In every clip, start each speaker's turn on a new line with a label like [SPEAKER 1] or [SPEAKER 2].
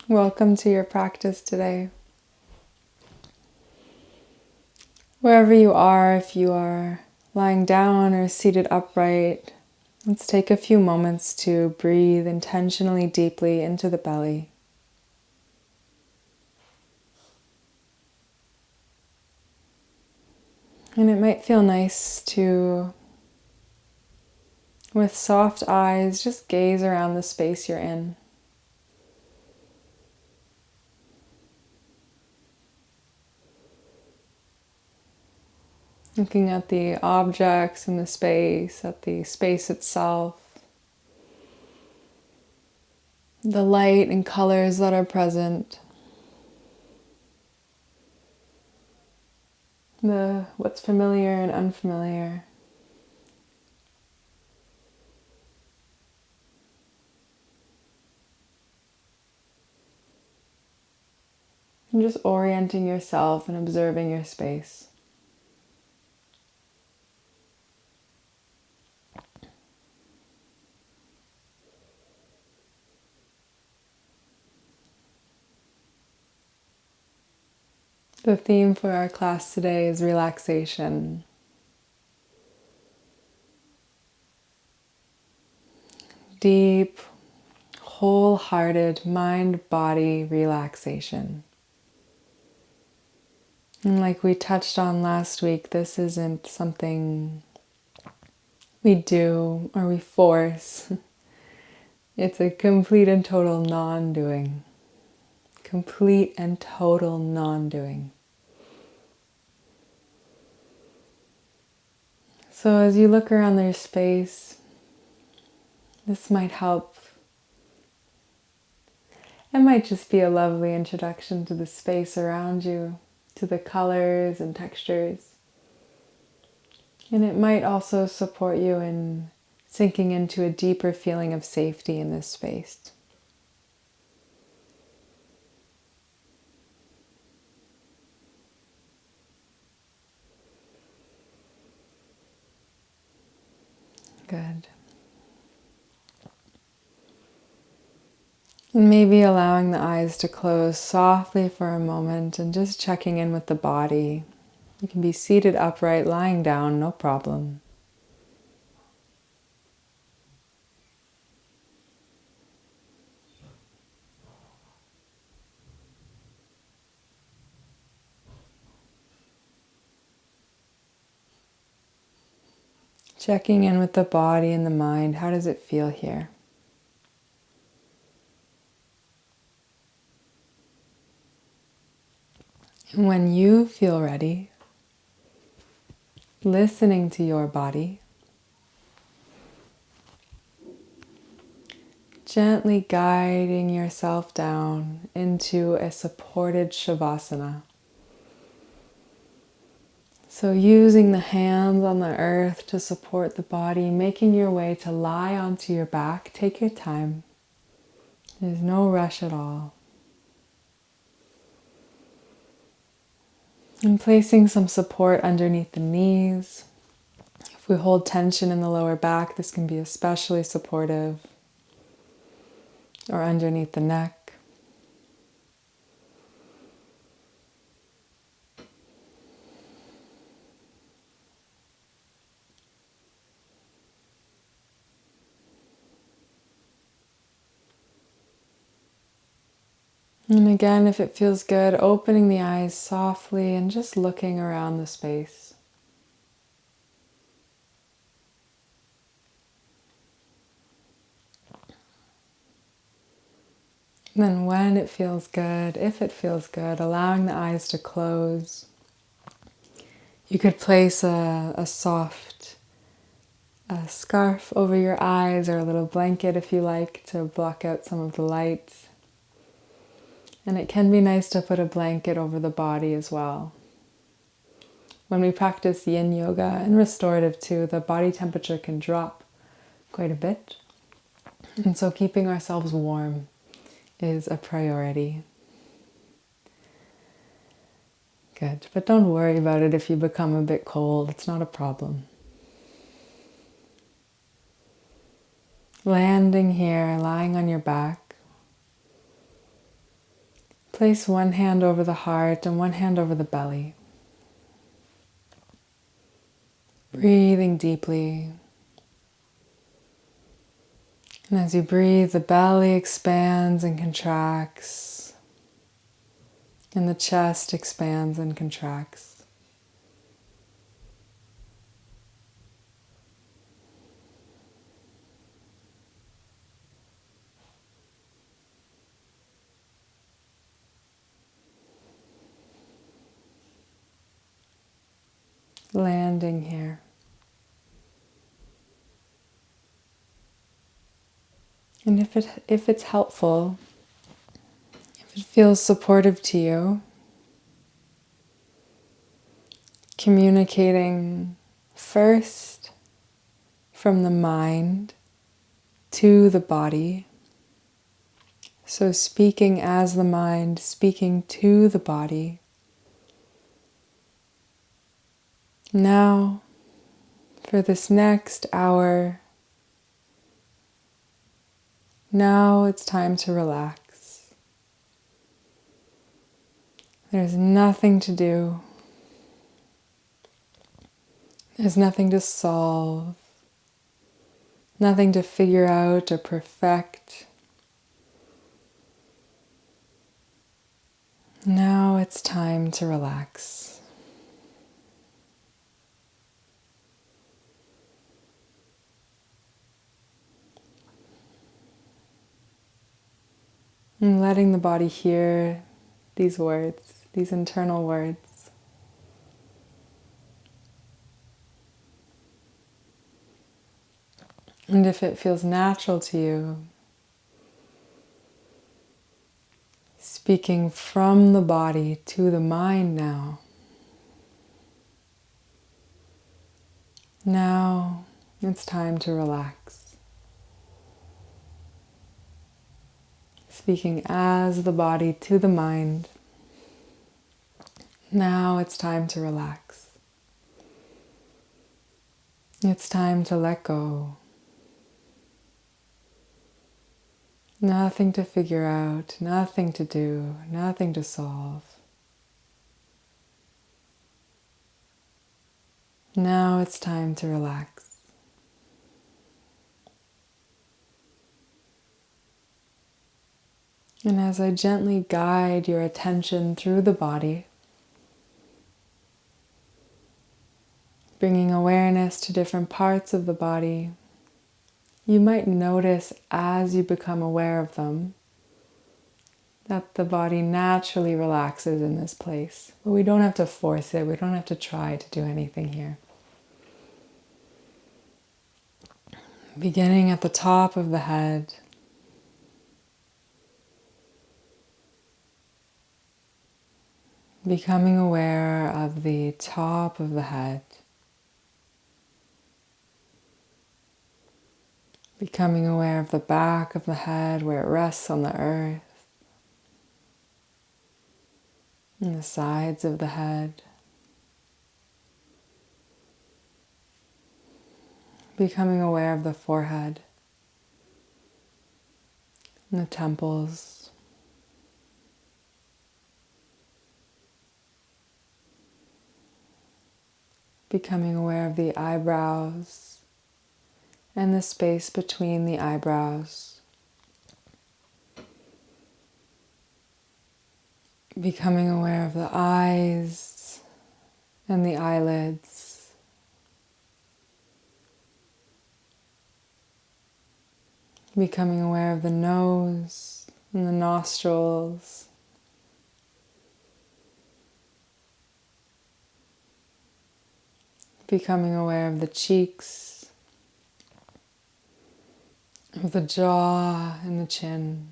[SPEAKER 1] Welcome to your practice today. Wherever you are, if you are lying down or seated upright, let's take a few moments to breathe intentionally deeply into the belly. And it might feel nice to, with soft eyes, just gaze around the space you're in. Looking at the objects in the space, at the space itself, the light and colors that are present, what's familiar and unfamiliar. And just orienting yourself and observing your space. The theme for our class today is relaxation. Deep, wholehearted mind-body relaxation. And like we touched on last week, this isn't something we do or we force. It's a complete and total non-doing. Complete and total non-doing. So as you look around their space, this might help. It might just be a lovely introduction to the space around you, to the colors and textures. And it might also support you in sinking into a deeper feeling of safety in this space. Good. And maybe allowing the eyes to close softly for a moment and just checking in with the body. You can be seated upright, lying down, no problem. Checking in with the body and the mind. How does it feel here? And when you feel ready, listening to your body, gently guiding yourself down into a supported Shavasana. So using the hands on the earth to support the body, making your way to lie onto your back. Take your time. There's no rush at all. And placing some support underneath the knees. If we hold tension in the lower back, this can be especially supportive. Or underneath the neck. And again, if it feels good, opening the eyes softly and just looking around the space. And then when it feels good, if it feels good, allowing the eyes to close. You could place a soft scarf over your eyes or a little blanket if you like to block out some of the light. And it can be nice to put a blanket over the body as well. When we practice yin yoga and restorative too, the body temperature can drop quite a bit. And so keeping ourselves warm is a priority. Good, but don't worry about it if you become a bit cold. It's not a problem. Landing here, lying on your back. Place one hand over the heart and one hand over the belly. Breathing deeply. And as you breathe, the belly expands and contracts, and the chest expands and contracts. Landing here. And if it's helpful, if it feels supportive to you, communicating first from the mind to the body. So speaking as the mind, speaking to the body. Now, for this next hour, now it's time to relax. There's nothing to do. There's nothing to solve. Nothing to figure out or perfect. Now it's time to relax. And letting the body hear these words, these internal words. And if it feels natural to you, speaking from the body to the mind now. Now it's time to relax. Speaking as the body to the mind. Now it's time to relax. It's time to let go. Nothing to figure out, nothing to do, nothing to solve. Now it's time to relax. And as I gently guide your attention through the body, bringing awareness to different parts of the body, you might notice as you become aware of them that the body naturally relaxes in this place. But we don't have to force it. We don't have to try to do anything here. Beginning at the top of the head, becoming aware of the top of the head, becoming aware of the back of the head where it rests on the earth, and the sides of the head, becoming aware of the forehead and the temples, becoming aware of the eyebrows and the space between the eyebrows, becoming aware of the eyes and the eyelids, becoming aware of the nose and the nostrils, becoming aware of the cheeks, of the jaw and the chin.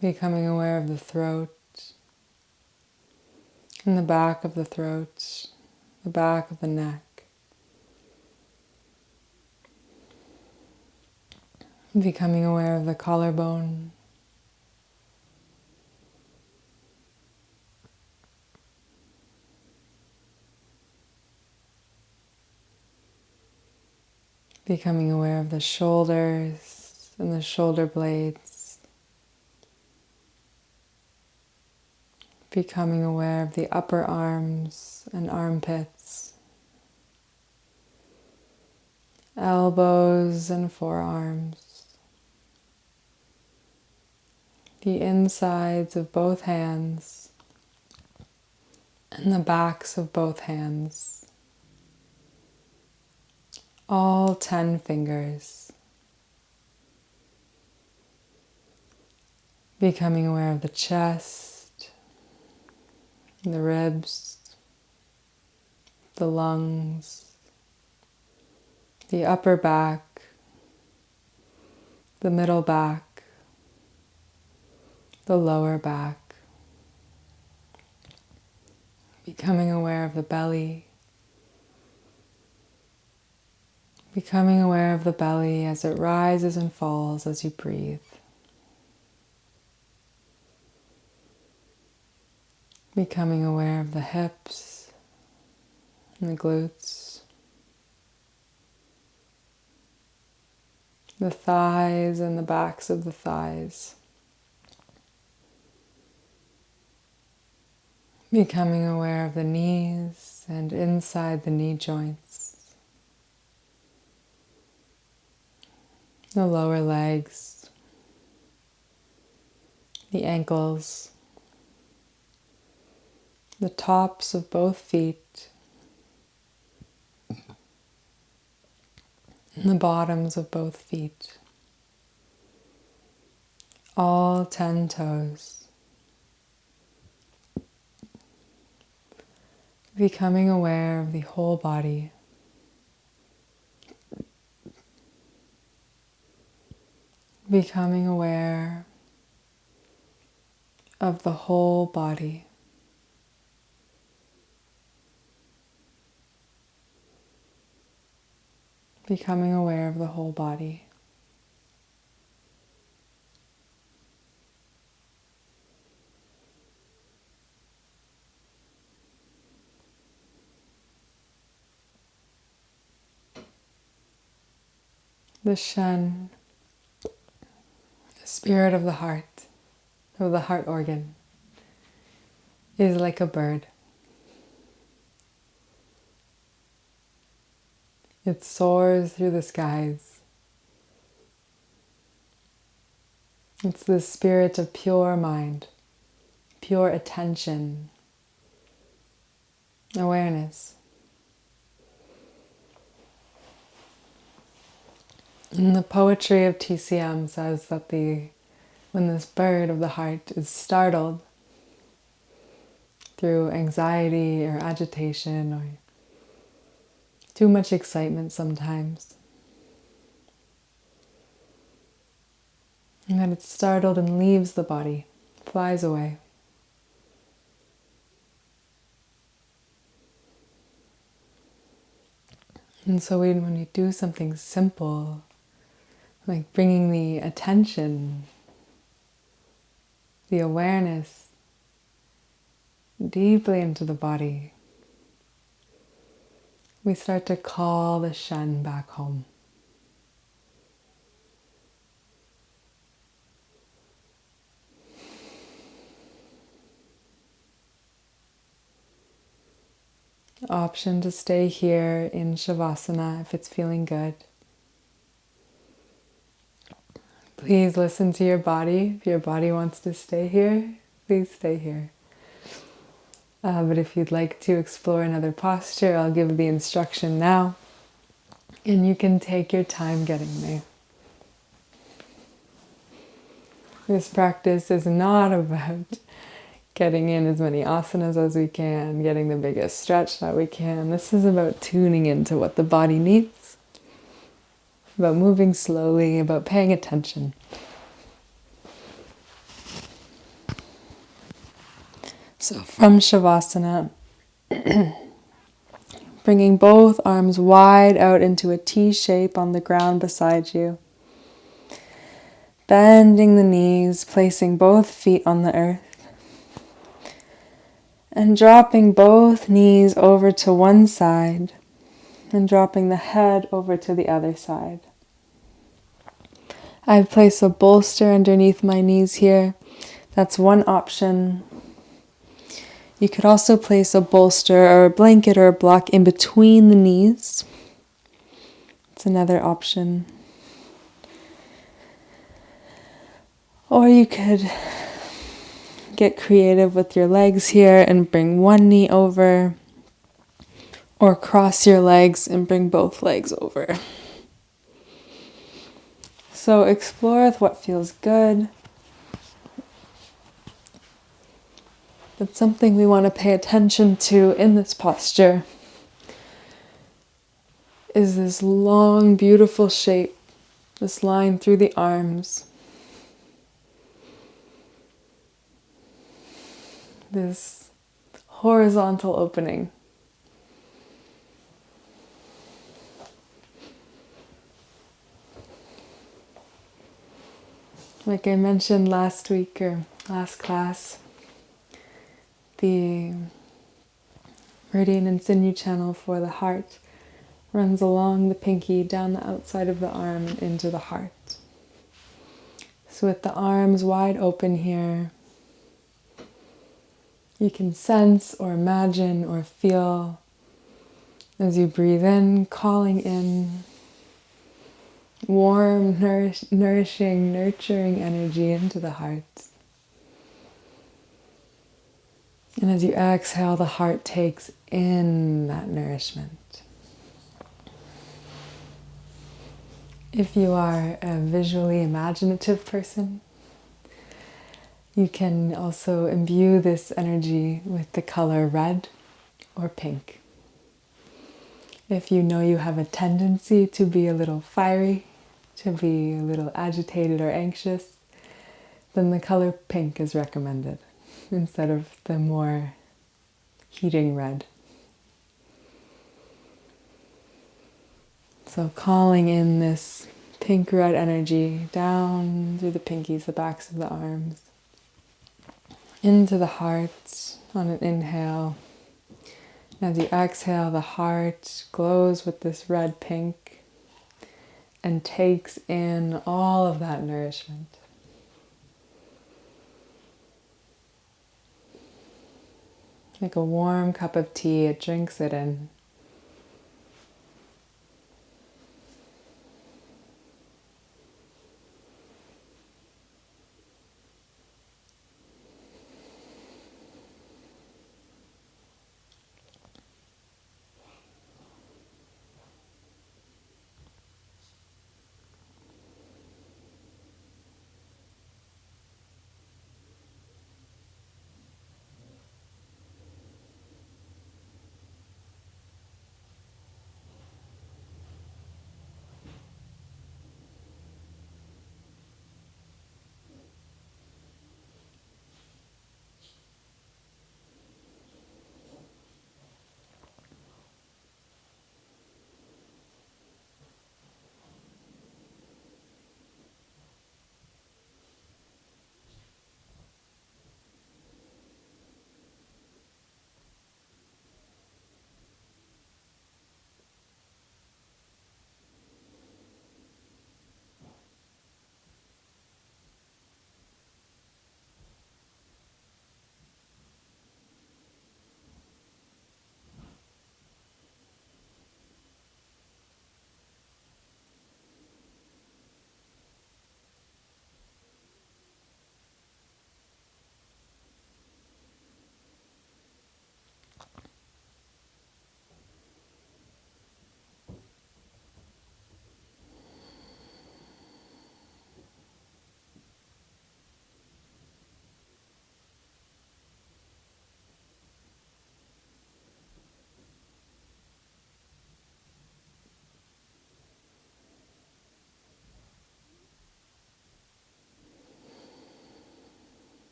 [SPEAKER 1] Becoming aware of the throat and the back of the throat, the back of the neck. Becoming aware of the collarbone. Becoming aware of the shoulders and the shoulder blades. Becoming aware of the upper arms and armpits. Elbows and forearms. The insides of both hands and the backs of both hands. All 10 fingers. Becoming aware of the chest, the ribs, the lungs, the upper back, the middle back, the lower back. Becoming aware of the belly. Becoming aware of the belly as it rises and falls as you breathe. Becoming aware of the hips and the glutes. The thighs and the backs of the thighs. Becoming aware of the knees and inside the knee joints. The lower legs. The ankles. The tops of both feet. And the bottoms of both feet. All 10 toes. Becoming aware of the whole body. Becoming aware of the whole body. Becoming aware of the whole body. The Shen, the spirit of the heart organ, is like a bird. It soars through the skies. It's the spirit of pure mind, pure attention, awareness. And the poetry of TCM says that when this bird of the heart is startled through anxiety or agitation or too much excitement sometimes, and that it's startled and leaves the body, flies away. And so when you do something simple, like bringing the attention, the awareness deeply into the body, we start to call the Shen back home. Option to stay here in Shavasana if it's feeling good. Please listen to your body. If your body wants to stay here, please stay here. But if you'd like to explore another posture, I'll give the instruction now. And you can take your time getting there. This practice is not about getting in as many asanas as we can, getting the biggest stretch that we can. This is about tuning into what the body needs, about moving slowly, about paying attention. So from Shavasana, bringing both arms wide out into a T shape on the ground beside you. Bending the knees, placing both feet on the earth. And dropping both knees over to one side, and dropping the head over to the other side. I've placed a bolster underneath my knees here. That's one option. You could also place a bolster or a blanket or a block in between the knees. It's another option. Or you could get creative with your legs here and bring one knee over, or cross your legs and bring both legs over. So explore with what feels good. But something we want to pay attention to in this posture is this long, beautiful shape, this line through the arms, this horizontal opening. Like I mentioned last week or last class, the meridian and sinew channel for the heart runs along the pinky, down the outside of the arm and into the heart. So with the arms wide open here, you can sense or imagine or feel as you breathe in, calling in warm, nourishing, nurturing energy into the heart. And as you exhale, the heart takes in that nourishment. If you are a visually imaginative person, you can also imbue this energy with the color red or pink. If you know you have a tendency to be a little fiery, to be a little agitated or anxious, then the color pink is recommended instead of the more heating red. So calling in this pink-red energy down through the pinkies, the backs of the arms, into the heart on an inhale. As you exhale, the heart glows with this red-pink and takes in all of that nourishment. Like a warm cup of tea, it drinks it in.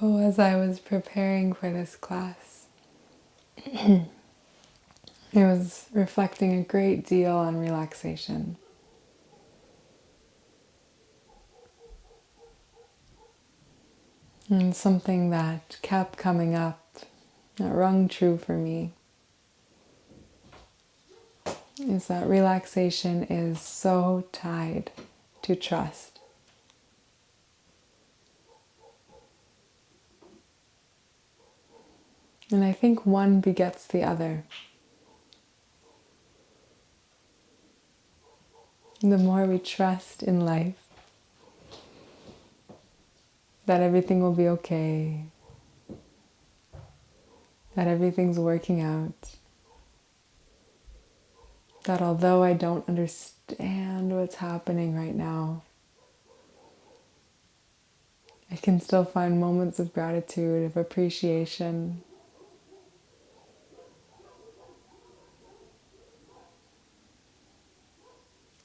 [SPEAKER 1] So, as I was preparing for this class, I was reflecting a great deal on relaxation. And something that kept coming up, that rung true for me, is that relaxation is so tied to trust. And I think one begets the other. The more we trust in life, that everything will be okay, that everything's working out, that although I don't understand what's happening right now, I can still find moments of gratitude, of appreciation.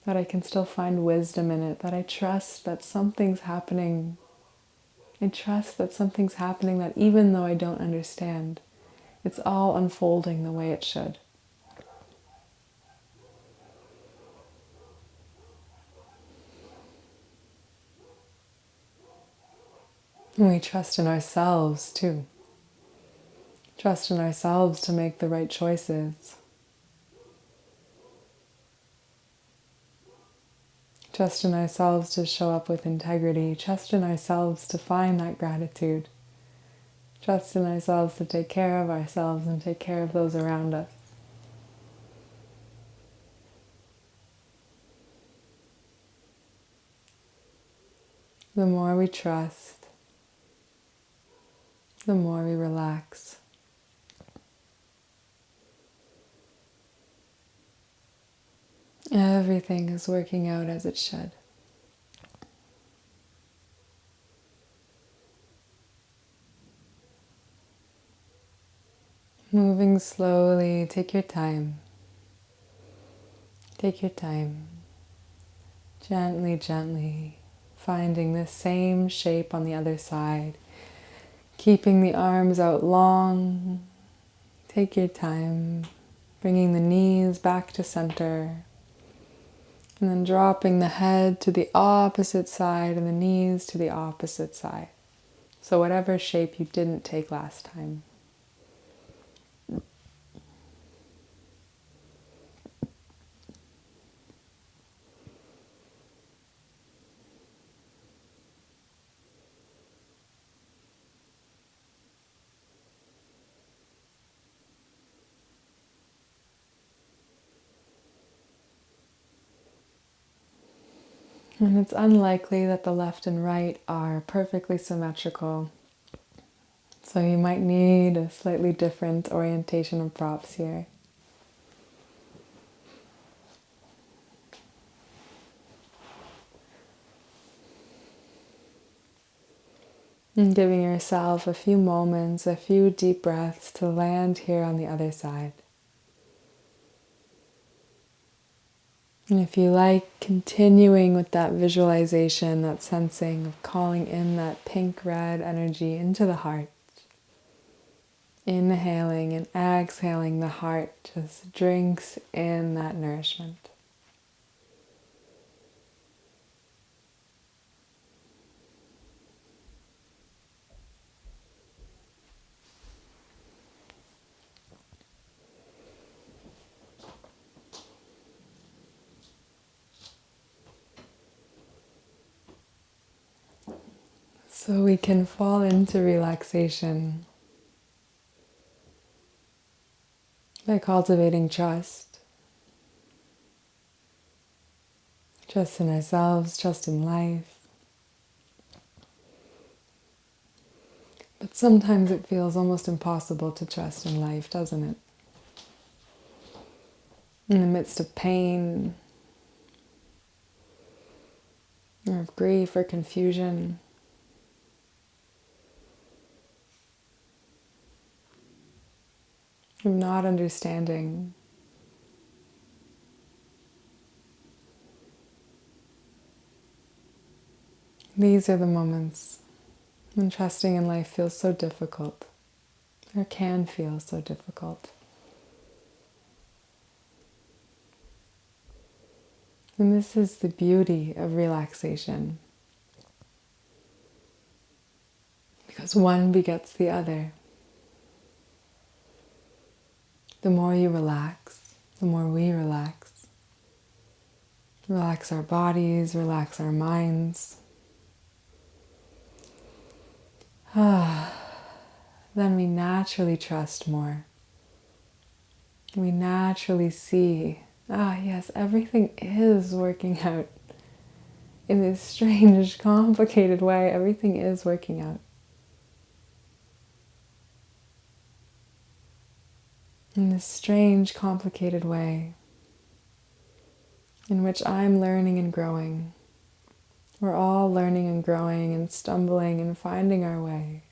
[SPEAKER 1] That I can still find wisdom in it, that I trust that something's happening. I trust that something's happening that even though I don't understand, it's all unfolding the way it should. And we trust in ourselves too. Trust in ourselves to make the right choices. Trust in ourselves to show up with integrity. Trust in ourselves to find that gratitude. Trust in ourselves to take care of ourselves and take care of those around us. The more we trust, the more we relax. Everything is working out as it should. Moving slowly, take your time. Take your time. Gently, gently, finding the same shape on the other side. Keeping the arms out long. Take your time. Bringing the knees back to center. And then dropping the head to the opposite side and the knees to the opposite side. So whatever shape you didn't take last time. And it's unlikely that the left and right are perfectly symmetrical. So you might need a slightly different orientation of props here. And giving yourself a few moments, a few deep breaths to land here on the other side. And if you like, continuing with that visualization, that sensing of calling in that pink-red energy into the heart. Inhaling and exhaling, the heart just drinks in that nourishment. So we can fall into relaxation by cultivating trust. Trust in ourselves, trust in life. But sometimes it feels almost impossible to trust in life, doesn't it? In the midst of pain, or of grief or confusion. Of not understanding. These are the moments when trusting in life feels so difficult, or can feel so difficult. And this is the beauty of relaxation, because one begets the other. The more you relax, the more we relax. Relax our bodies, relax our minds. Then we naturally trust more. We naturally see, yes, everything is working out in this strange, complicated way. Everything is working out. In this strange, complicated way in which I'm learning and growing. We're all learning and growing and stumbling and finding our way.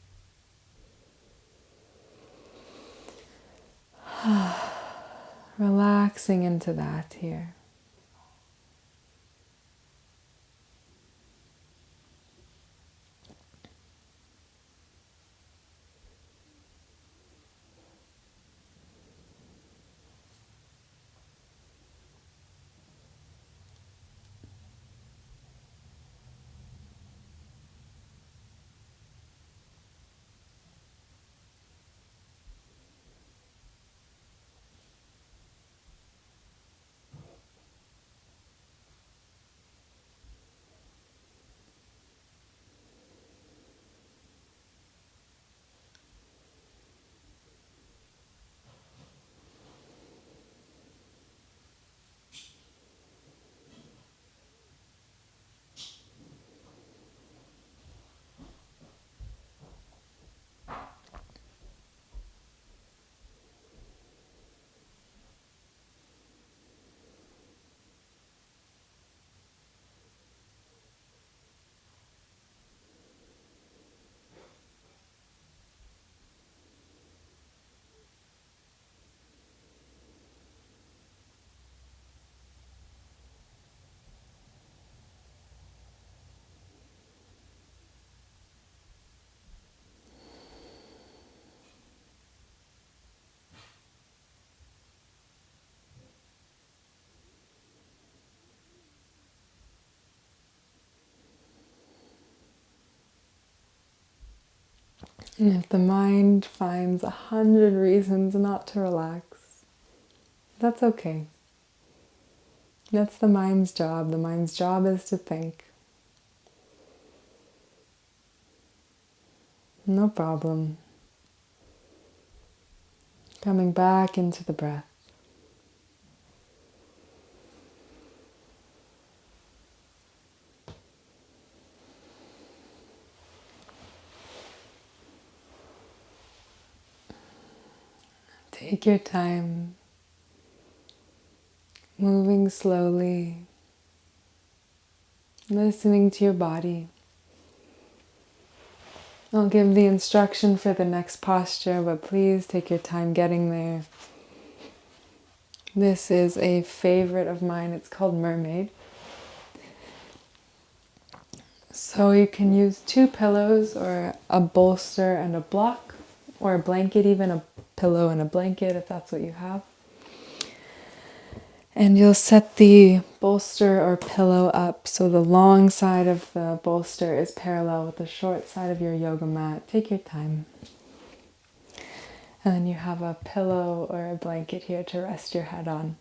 [SPEAKER 1] Relaxing into that here. And if the mind finds 100 reasons not to relax, that's okay. That's the mind's job. The mind's job is to think. No problem. Coming back into the breath. Take your time, moving slowly, listening to your body. I'll give the instruction for the next posture, but please take your time getting there. This is a favorite of mine. It's called Mermaid. So you can use 2 pillows or a bolster and a block, or a blanket, even a pillow and a blanket if that's what you have. And you'll set the bolster or pillow up so the long side of the bolster is parallel with the short side of your yoga mat. Take your time. And then you have a pillow or a blanket here to rest your head on.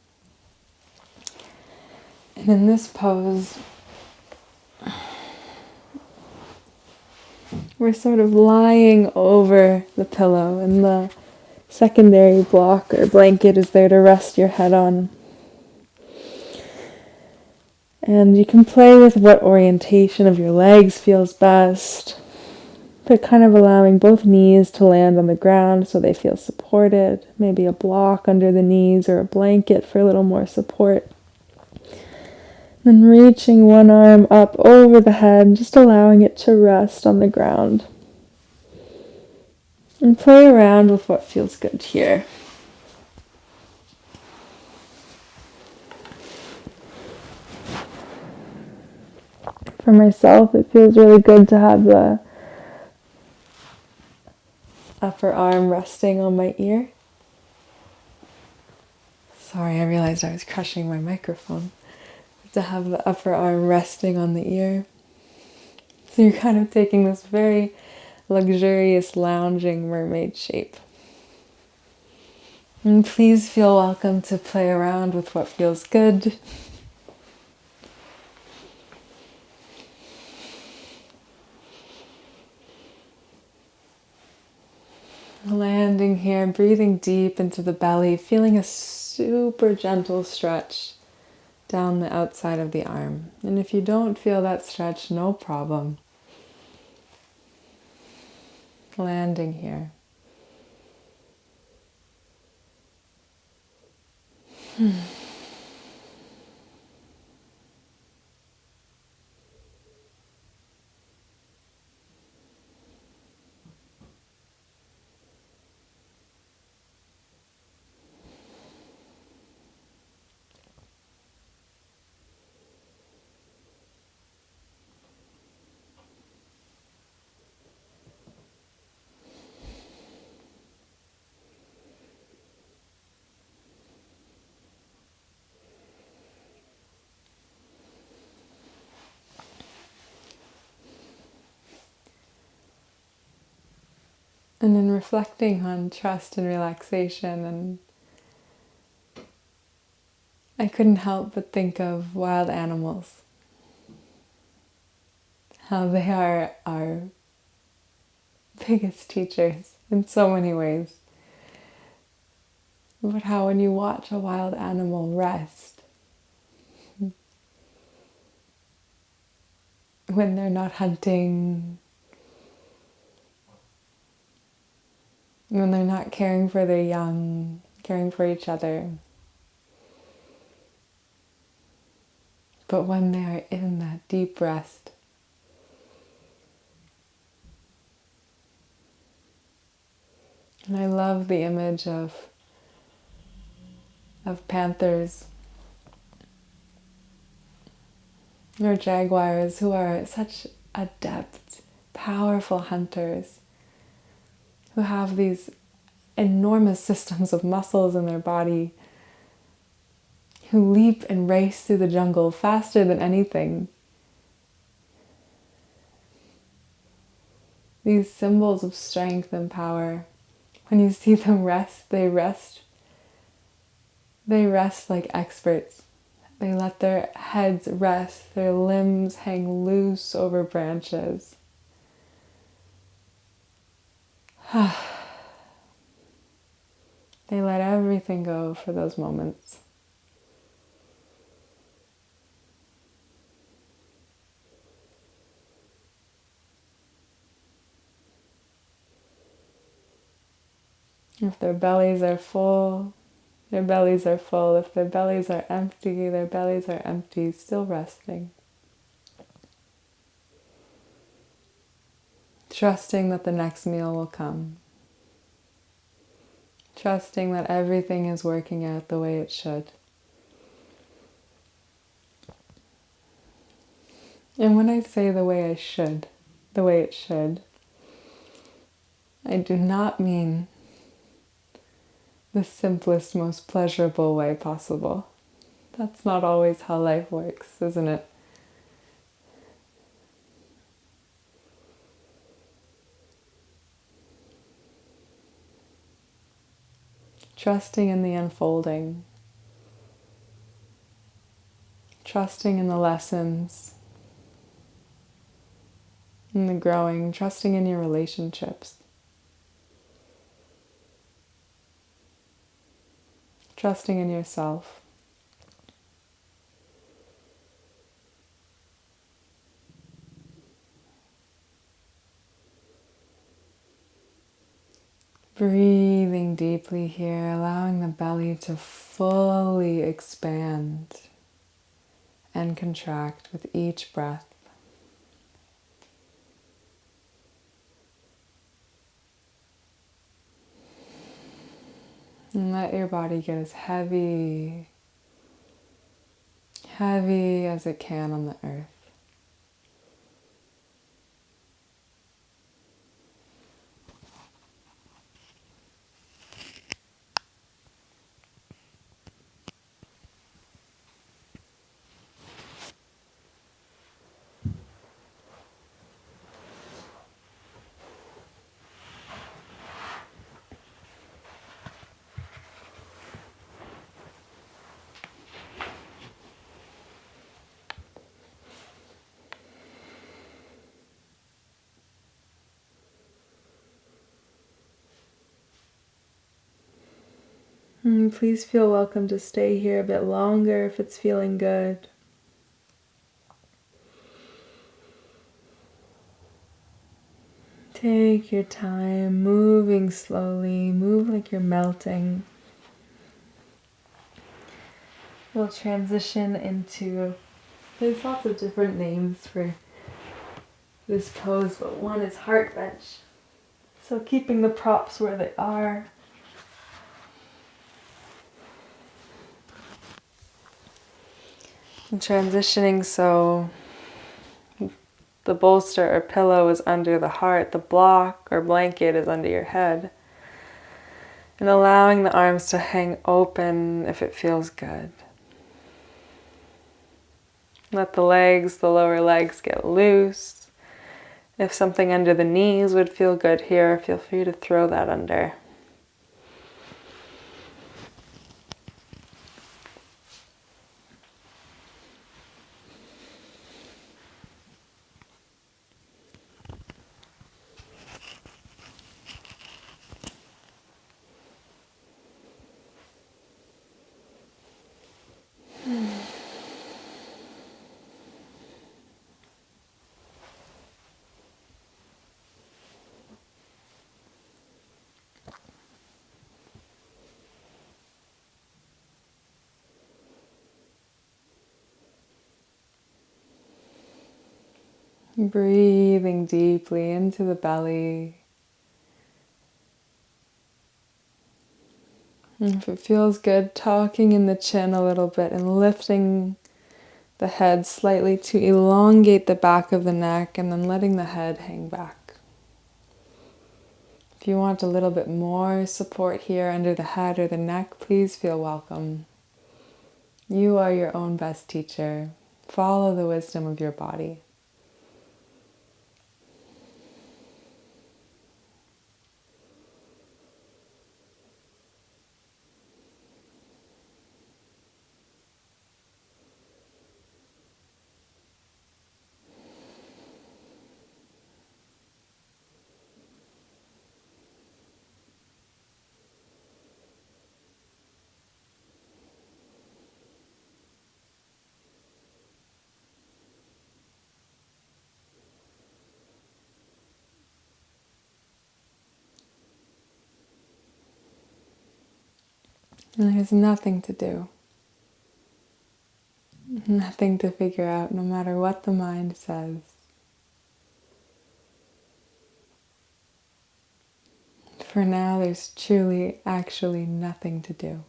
[SPEAKER 1] And in this pose, we're sort of lying over the pillow, and the secondary block or blanket is there to rest your head on. And you can play with what orientation of your legs feels best, but kind of allowing both knees to land on the ground so they feel supported. Maybe a block under the knees or a blanket for a little more support. Then reaching one arm up over the head, just allowing it to rest on the ground. And play around with what feels good here. For myself, it feels really good to have the upper arm resting on my ear. Sorry, I realized I was crushing my microphone. To have the upper arm resting on the ear. So you're kind of taking this very luxurious lounging mermaid shape. And please feel welcome to play around with what feels good. Landing here, breathing deep into the belly, feeling a super gentle stretch down the outside of the arm. And if you don't feel that stretch, no problem. Landing here. And in reflecting on trust and relaxation, and I couldn't help but think of wild animals. How they are our biggest teachers in so many ways. But how when you watch a wild animal rest, when they're not hunting, when they're not caring for their young, caring for each other, but when they are in that deep rest, and I love the image of panthers or jaguars who are such adept, powerful hunters who have these enormous systems of muscles in their body, who leap and race through the jungle faster than anything. These symbols of strength and power, when you see them rest, they rest like experts. They let their heads rest, their limbs hang loose over branches. They let everything go for those moments. If their bellies are full, their bellies are full. If their bellies are empty, their bellies are empty, still resting. Trusting that the next meal will come. Trusting that everything is working out the way it should. And when I say the way it should, I do not mean the simplest, most pleasurable way possible. That's not always how life works, isn't it? Trusting in the unfolding. Trusting in the lessons. In the growing. Trusting in your relationships. Trusting in yourself. Breathing deeply here, allowing the belly to fully expand and contract with each breath. And let your body get as heavy as it can on the earth. Please feel welcome to stay here a bit longer if it's feeling good. Take your time, moving slowly, move like you're melting. We'll transition into, there's lots of different names for this pose, but one is heart bench. So keeping the props where they are. And transitioning so the bolster or pillow is under the heart, the block or blanket is under your head. And allowing the arms to hang open if it feels good. Let the legs, the lower legs, get loose. If something under the knees would feel good here, feel free to throw that under. Breathing deeply into the belly. And if it feels good, talking in the chin a little bit and lifting the head slightly to elongate the back of the neck and then letting the head hang back. If you want a little bit more support here under the head or the neck, please feel welcome. You are your own best teacher. Follow the wisdom of your body. And there's nothing to do. Nothing to figure out, no matter what the mind says. For now, there's truly, actually nothing to do.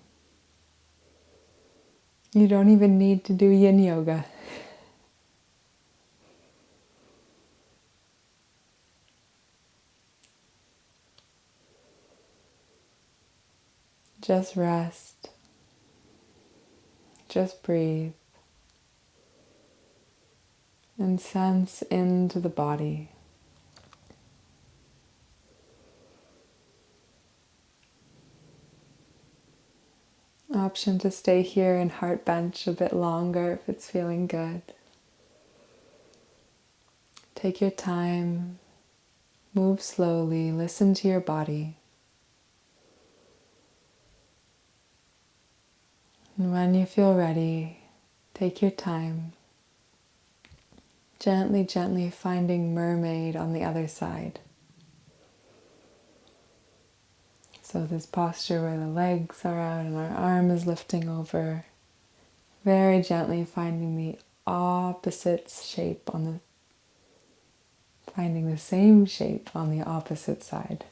[SPEAKER 1] You don't even need to do yin yoga. Just rest. Just breathe. And sense into the body. Option to stay here in heart bench a bit longer if it's feeling good. Take your time, move slowly, listen to your body. And when you feel ready, take your time. Gently, gently finding mermaid on the other side. So this posture where the legs are out and our arm is lifting over. Very gently finding the opposite shape finding the same shape on the opposite side.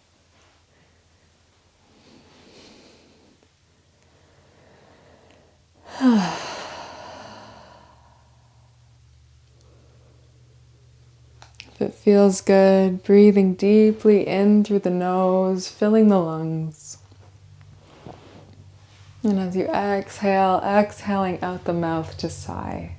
[SPEAKER 1] If it feels good, breathing deeply in through the nose, filling the lungs. And as you exhale, exhaling out the mouth to sigh.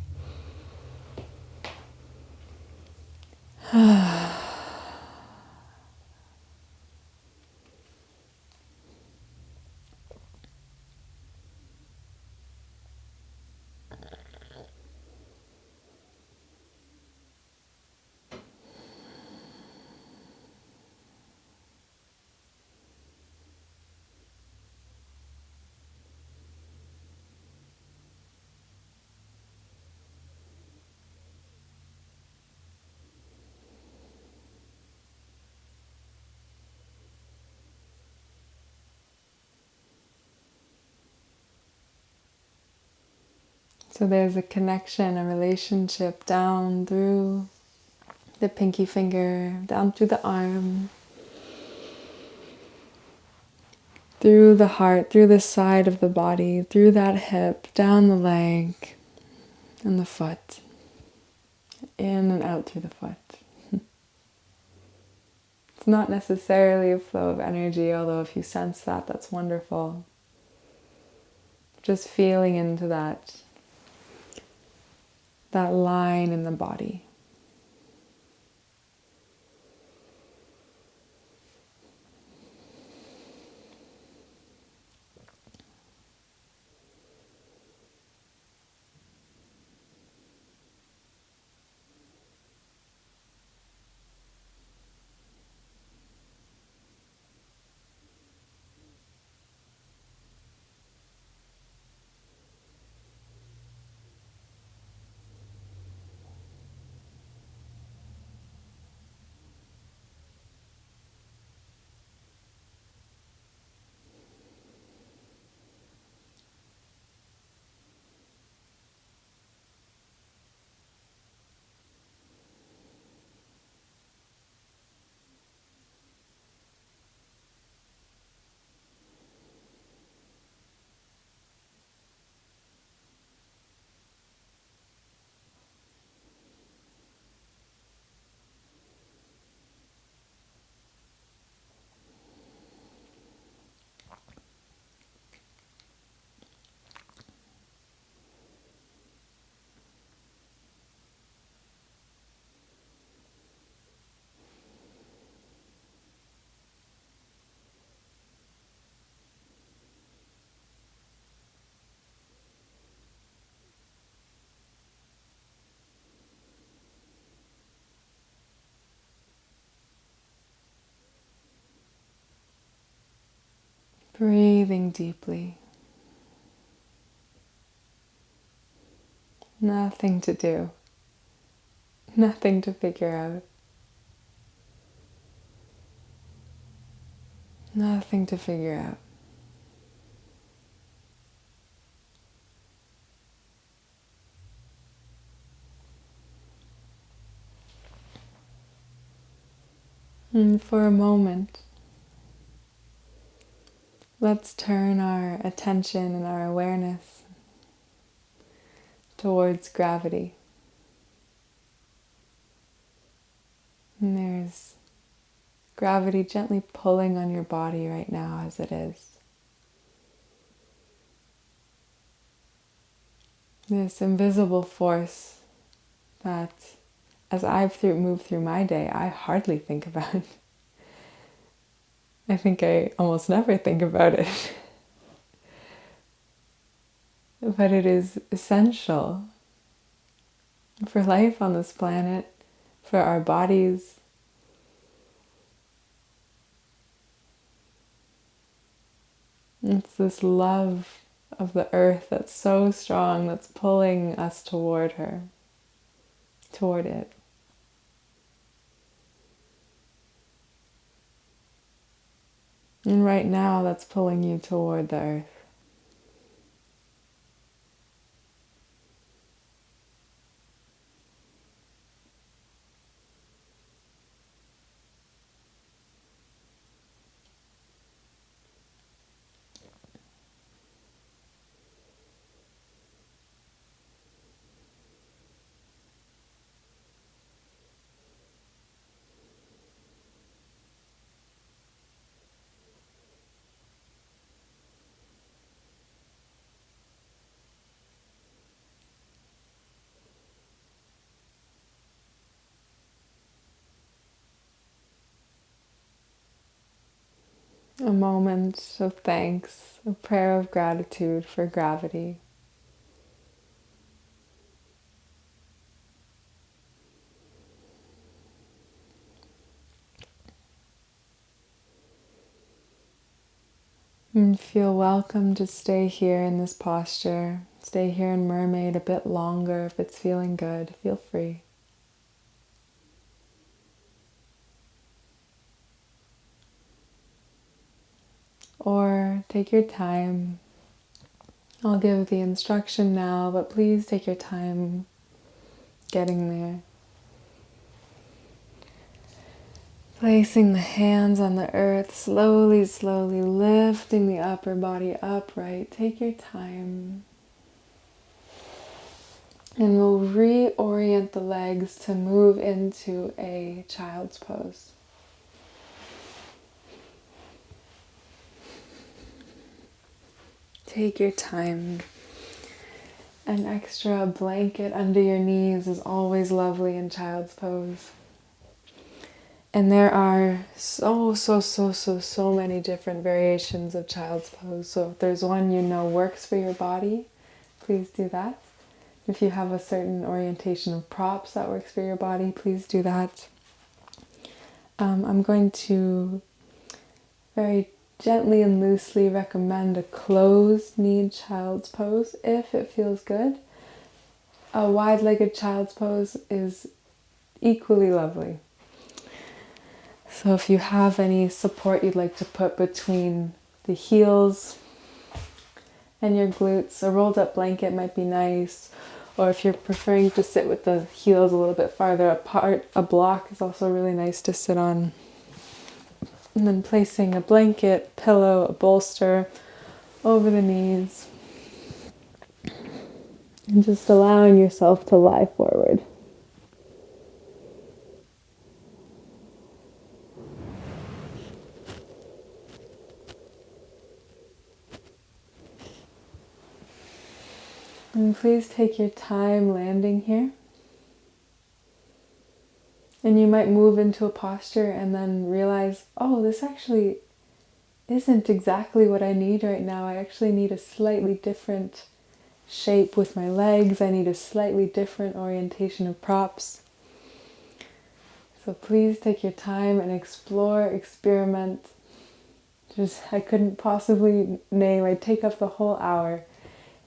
[SPEAKER 1] So there's a connection, a relationship down through the pinky finger, down through the arm, through the heart, through the side of the body, through that hip, down the leg and the foot, in and out through the foot. It's not necessarily a flow of energy, although if you sense that, that's wonderful. Just feeling into that line in the body. Breathing deeply. Nothing to do. Nothing to figure out. Nothing to figure out. And for a moment, let's turn our attention and our awareness towards gravity. And there's gravity gently pulling on your body right now as it is. This invisible force that, as I've moved through my day, I hardly think about. I think I almost never think about it. But it is essential for life on this planet, for our bodies. It's this love of the earth that's so strong, that's pulling us toward her, toward it. And right now, that's pulling you toward the earth. A moment of thanks, a prayer of gratitude for gravity. And feel welcome to stay here in this posture. Stay here in Mermaid a bit longer if it's feeling good. Feel free. Or take your time I'll give the instruction now, but please take your time getting there. Placing the hands on the earth, slowly, slowly lifting the upper body upright. Take your time. And we'll reorient the legs to move into a child's pose. Take your time. An extra blanket under your knees is always lovely in child's pose. And there are so many different variations of child's pose. So if there's one you know works for your body, please do that. If you have a certain orientation of props that works for your body, please do that. I'm going to very gently and loosely recommend a closed-kneed child's pose if it feels good. A wide-legged child's pose is equally lovely. So if you have any support you'd like to put between the heels and your glutes, a rolled up blanket might be nice. Or if you're preferring to sit with the heels a little bit farther apart, a block is also really nice to sit on. And then placing a blanket, pillow, a bolster over the knees. And just allowing yourself to lie forward. And please take your time landing here. And you might move into a posture and then realize, oh, this actually isn't exactly what I need right now. I actually need a slightly different shape with my legs. I need a slightly different orientation of props. So please take your time and explore, experiment. I couldn't possibly name, I'd take up the whole hour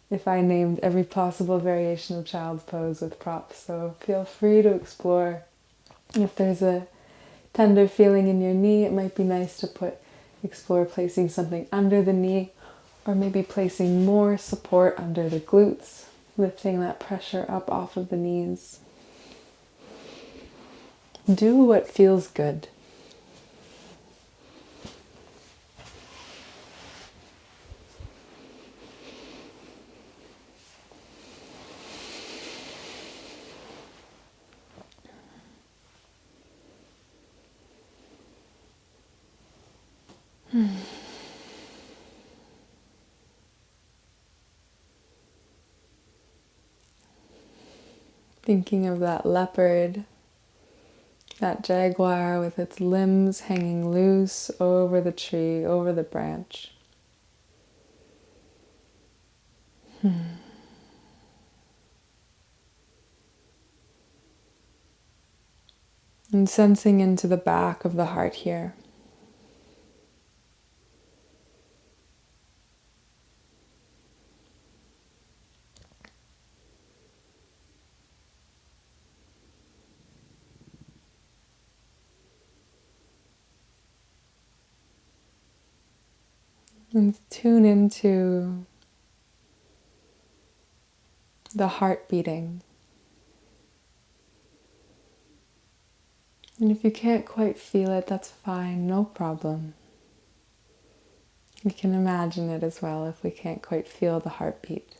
[SPEAKER 1] if I named every possible variation of child's pose with props. So feel free to explore. If there's a tender feeling in your knee, it might be nice to explore placing something under the knee, or maybe placing more support under the glutes, lifting that pressure up off of the knees. Do what feels good. Thinking of that leopard, that jaguar with its limbs hanging loose over the tree, over the branch. And sensing into the back of the heart here. And tune into the heart beating. And if you can't quite feel it, that's fine, no problem. We can imagine it as well if we can't quite feel the heartbeat.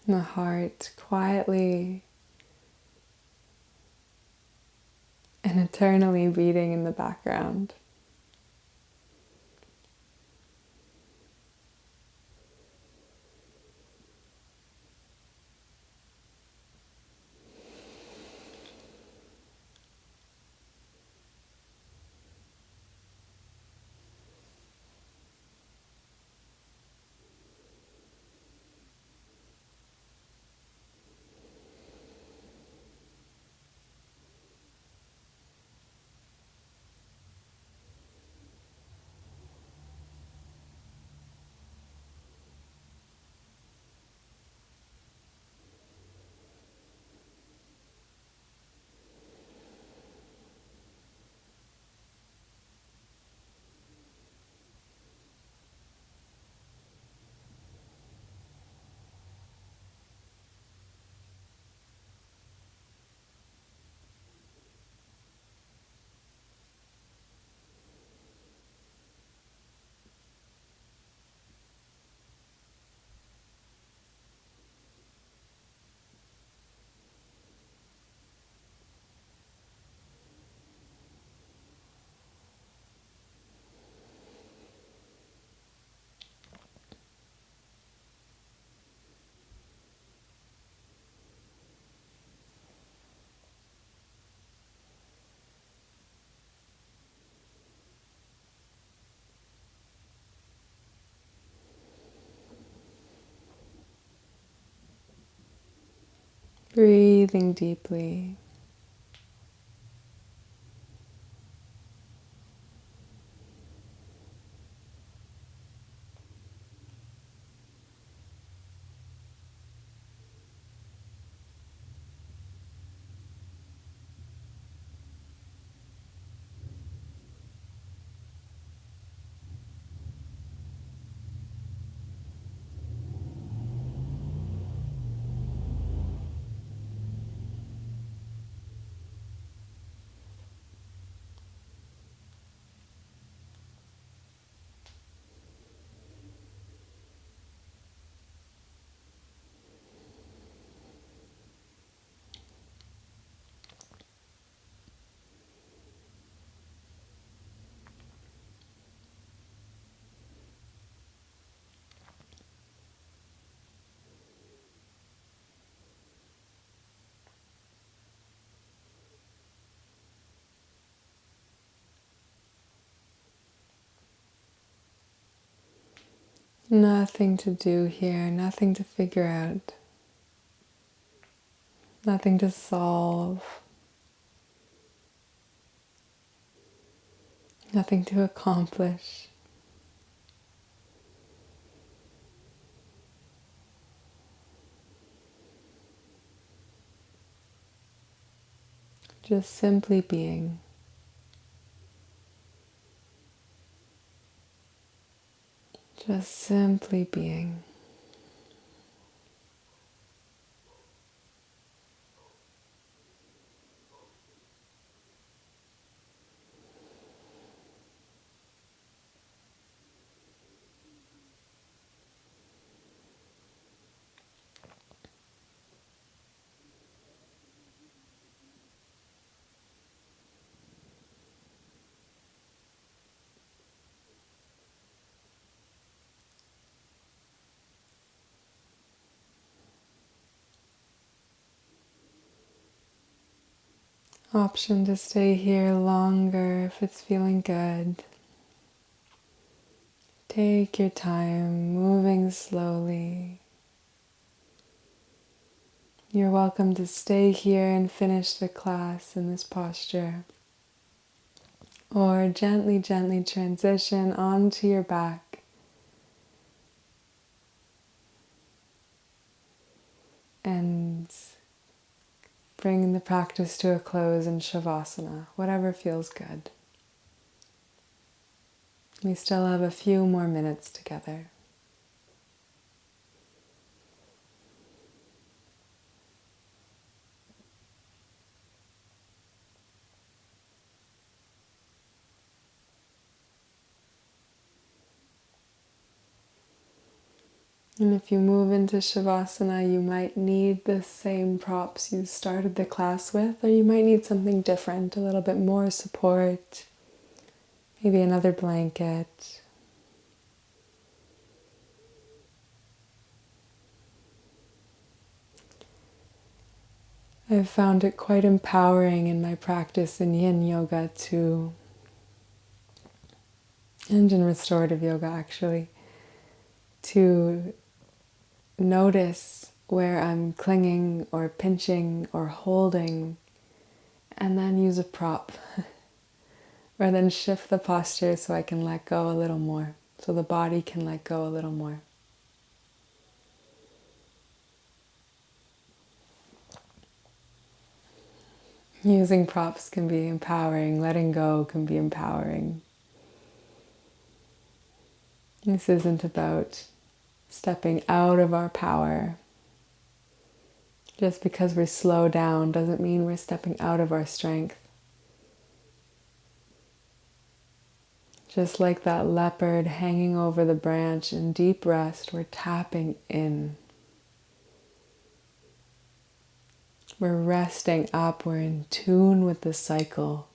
[SPEAKER 1] The heart quietly and eternally beating in the background. Breathing deeply. Nothing to do here, nothing to figure out, nothing to solve, nothing to accomplish. Just simply being. Just simply being. Option to stay here longer if it's feeling good. Take your time, moving slowly. You're welcome to stay here and finish the class in this posture. Or gently, gently transition onto your back. And bring the practice to a close in Shavasana, whatever feels good. We still have a few more minutes together. And if you move into Shavasana, you might need the same props you started the class with, or you might need something different, a little bit more support, maybe another blanket. I've found it quite empowering in my practice in Yin Yoga and in restorative yoga actually, to notice where I'm clinging or pinching or holding, and then use a prop. Or then shift the posture so I can let go a little more, so the body can let go a little more. Using props can be empowering, letting go can be empowering. This isn't about stepping out of our power. Just because we slow down doesn't mean we're stepping out of our strength. Just like that leopard hanging over the branch in deep rest, we're tapping in. We're resting up, we're in tune with the cycle.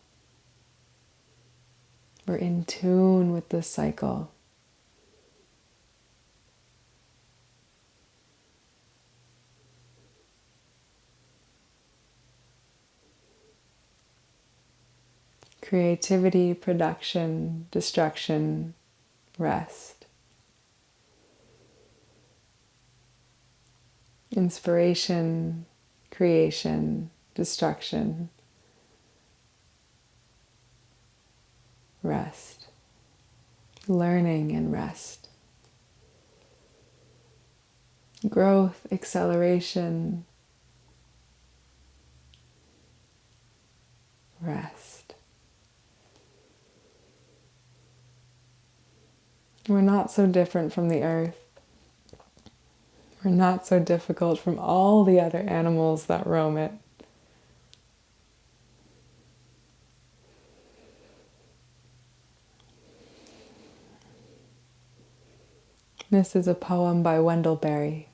[SPEAKER 1] We're in tune with the cycle. Creativity, production, destruction, rest. Inspiration, creation, destruction, rest, learning and rest, growth, acceleration, rest. We're not so different from the earth. We're not so difficult from all the other animals that roam it. This is a poem by Wendell Berry.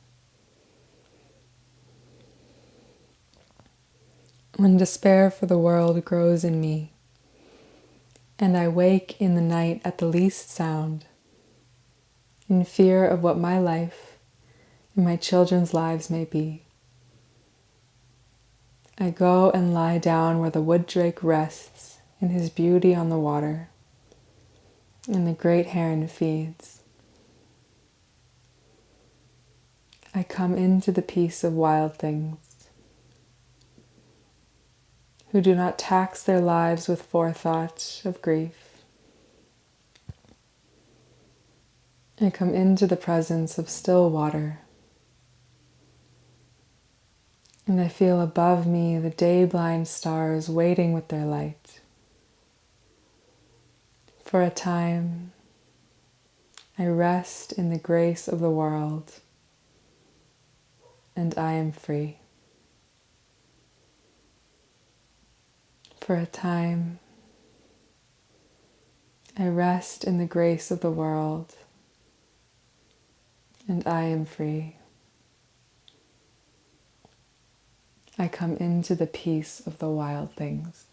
[SPEAKER 1] When despair for the world grows in me, and I wake in the night at the least sound, in fear of what my life and my children's lives may be, I go and lie down where the wood drake rests in his beauty on the water, and the great heron feeds. I come into the peace of wild things, who do not tax their lives with forethought of grief. I come into the presence of still water, and I feel above me the day-blind stars waiting with their light. For a time, I rest in the grace of the world, and I am free. For a time, I rest in the grace of the world, and I am free. I come into the peace of the wild things.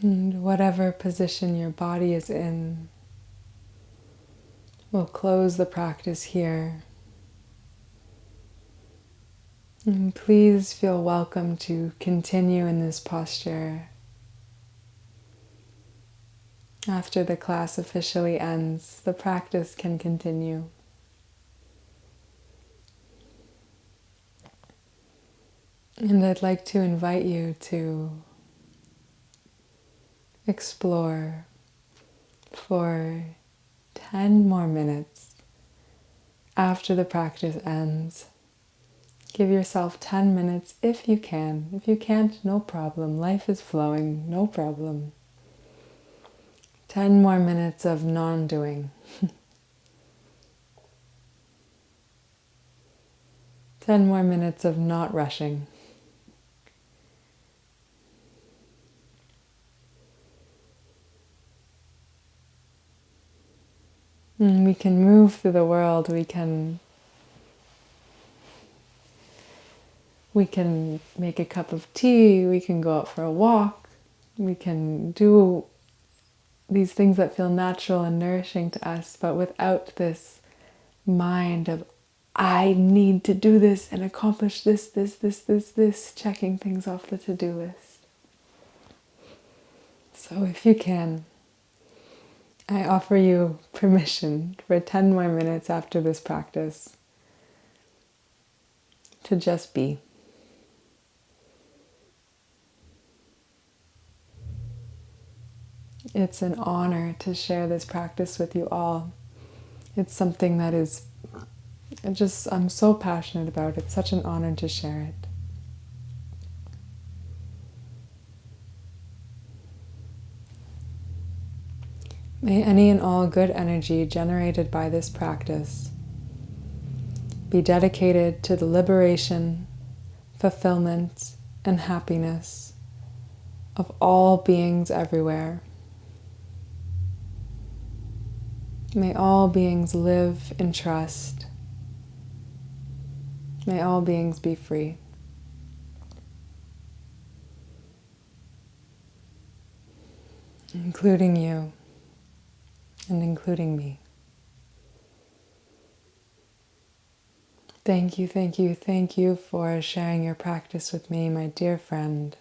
[SPEAKER 1] And whatever position your body is in, we'll close the practice here. And please feel welcome to continue in this posture after the class officially ends. The practice can continue. And I'd like to invite you to explore for 10 more minutes after the practice ends. Give yourself 10 minutes if you can. If you can't, no problem. Life is flowing, no problem. 10 more minutes of non-doing. 10 more minutes of not rushing. And we can move through the world. We can make a cup of tea. We can go out for a walk. We can do these things that feel natural and nourishing to us, but without this mind of, I need to do this and accomplish this, checking things off the to-do list. So if you can, I offer you permission for 10 more minutes after this practice to just be. It's an honor to share this practice with you all. It's something that is I'm so passionate about. It's such an honor to share it. May any and all good energy generated by this practice be dedicated to the liberation, fulfillment, and happiness of all beings everywhere. May all beings live in trust. May all beings be free. Including you and including me. Thank you, thank you, thank you for sharing your practice with me, my dear friend.